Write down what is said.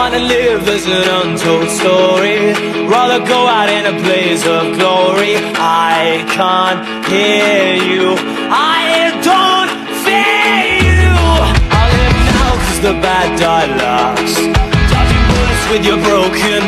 wanna live as an untold story, rather go out in a blaze of glory. I can't hear you, I don't fear you. I'll live now 'cause the bad die last, dodging bullets with your broken